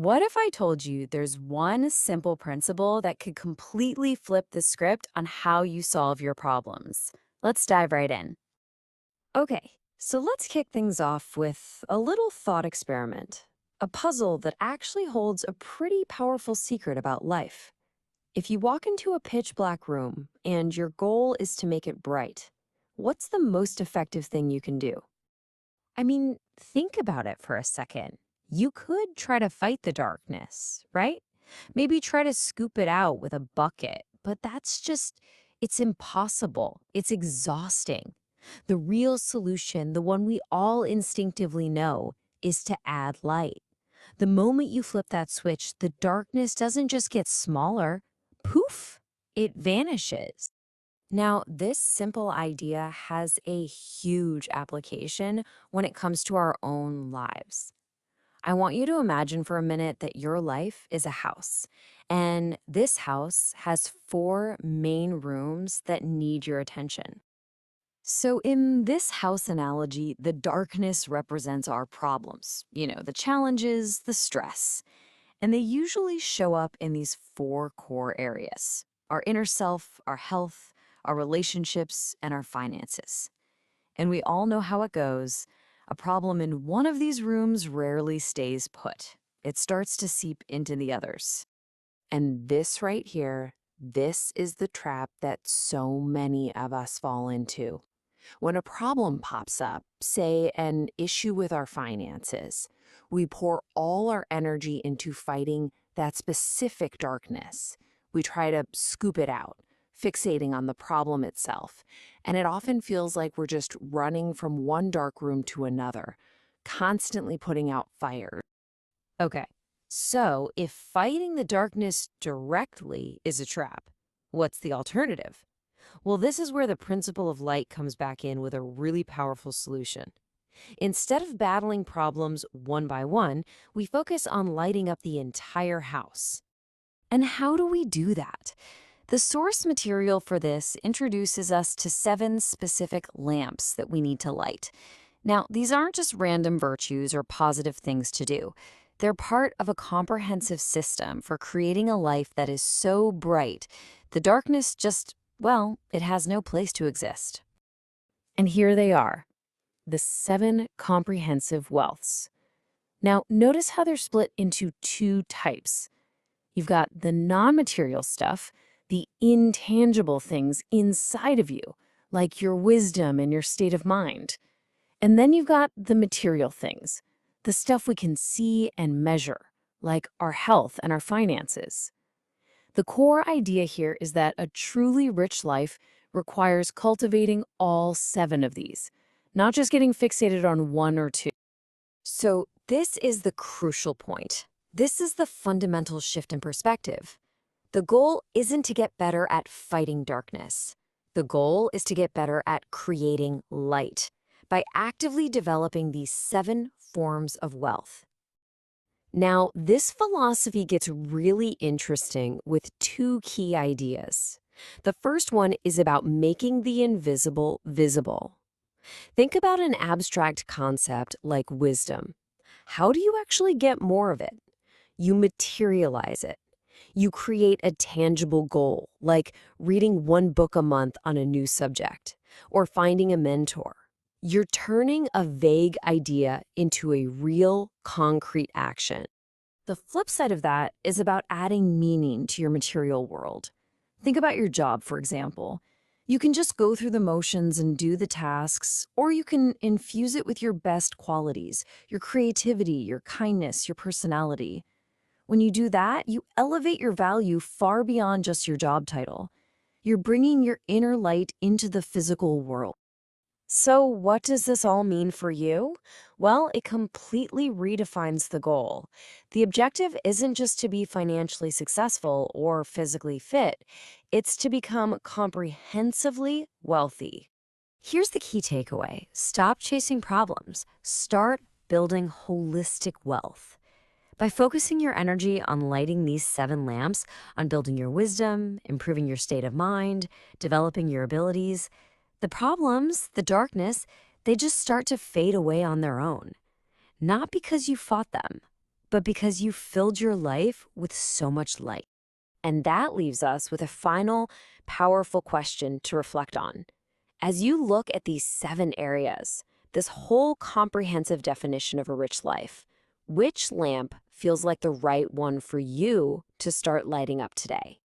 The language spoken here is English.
What if I told you there's one simple principle that could completely flip the script on how you solve your problems? Let's dive right in. Okay, so let's kick things off with a little thought experiment. A puzzle that actually holds a pretty powerful secret about life. If you walk into a pitch black room and your goal is to make it bright, what's the most effective thing you can do? Think about it for a second. You could try to fight the darkness, right? Maybe try to scoop it out with a bucket, but it's impossible. It's exhausting. The real solution, the one we all instinctively know, is to add light. The moment you flip that switch, the darkness doesn't just get smaller, poof, it vanishes. Now, this simple idea has a huge application when it comes to our own lives. I want you to imagine for a minute that your life is a house, and this house has four main rooms that need your attention. So, in this house analogy, the darkness represents our problems, the challenges, the stress. And they usually show up in these four core areas: our inner self, our health, our relationships, and our finances. And we all know how it goes. A problem in one of these rooms rarely stays put. It starts to seep into the others. And this right here, this is the trap that so many of us fall into. When a problem pops up, say an issue with our finances, we pour all our energy into fighting that specific darkness. We try to scoop it out, fixating on the problem itself. And it often feels like we're just running from one dark room to another, constantly putting out fires. Okay, so if fighting the darkness directly is a trap, what's the alternative? Well, this is where the principle of light comes back in with a really powerful solution. Instead of battling problems one by one, we focus on lighting up the entire house. And how do we do that? The source material for this introduces us to 7 specific lamps that we need to light. Now, these aren't just random virtues or positive things to do. They're part of a comprehensive system for creating a life that is so bright, the darkness it has no place to exist. And here they are, the 7 comprehensive wealths. Now, notice how they're split into 2 types. You've got the non-material stuff, the intangible things inside of you, like your wisdom and your state of mind. And then you've got the material things, the stuff we can see and measure, like our health and our finances. The core idea here is that a truly rich life requires cultivating all 7 of these, not just getting fixated on one or two. So, this is the crucial point. This is the fundamental shift in perspective. The goal isn't to get better at fighting darkness. The goal is to get better at creating light by actively developing these 7 forms of wealth. Now, this philosophy gets really interesting with 2 key ideas. The first one is about making the invisible visible. Think about an abstract concept like wisdom. How do you actually get more of it? You materialize it. You create a tangible goal, like reading 1 book a month on a new subject, or finding a mentor. You're turning a vague idea into a real, concrete action. The flip side of that is about adding meaning to your material world. Think about your job, for example. You can just go through the motions and do the tasks, or you can infuse it with your best qualities, your creativity, your kindness, your personality. When you do that, you elevate your value far beyond just your job title. You're bringing your inner light into the physical world. So, what does this all mean for you? Well, it completely redefines the goal. The objective isn't just to be financially successful or physically fit, it's to become comprehensively wealthy. Here's the key takeaway: stop chasing problems, start building holistic wealth. By focusing your energy on lighting these 7 lamps, on building your wisdom, improving your state of mind, developing your abilities, the problems, the darkness, they just start to fade away on their own. Not because you fought them, but because you filled your life with so much light. And that leaves us with a final, powerful question to reflect on. As you look at these 7 areas, this whole comprehensive definition of a rich life, which lamp feels like the right one for you to start lighting up today?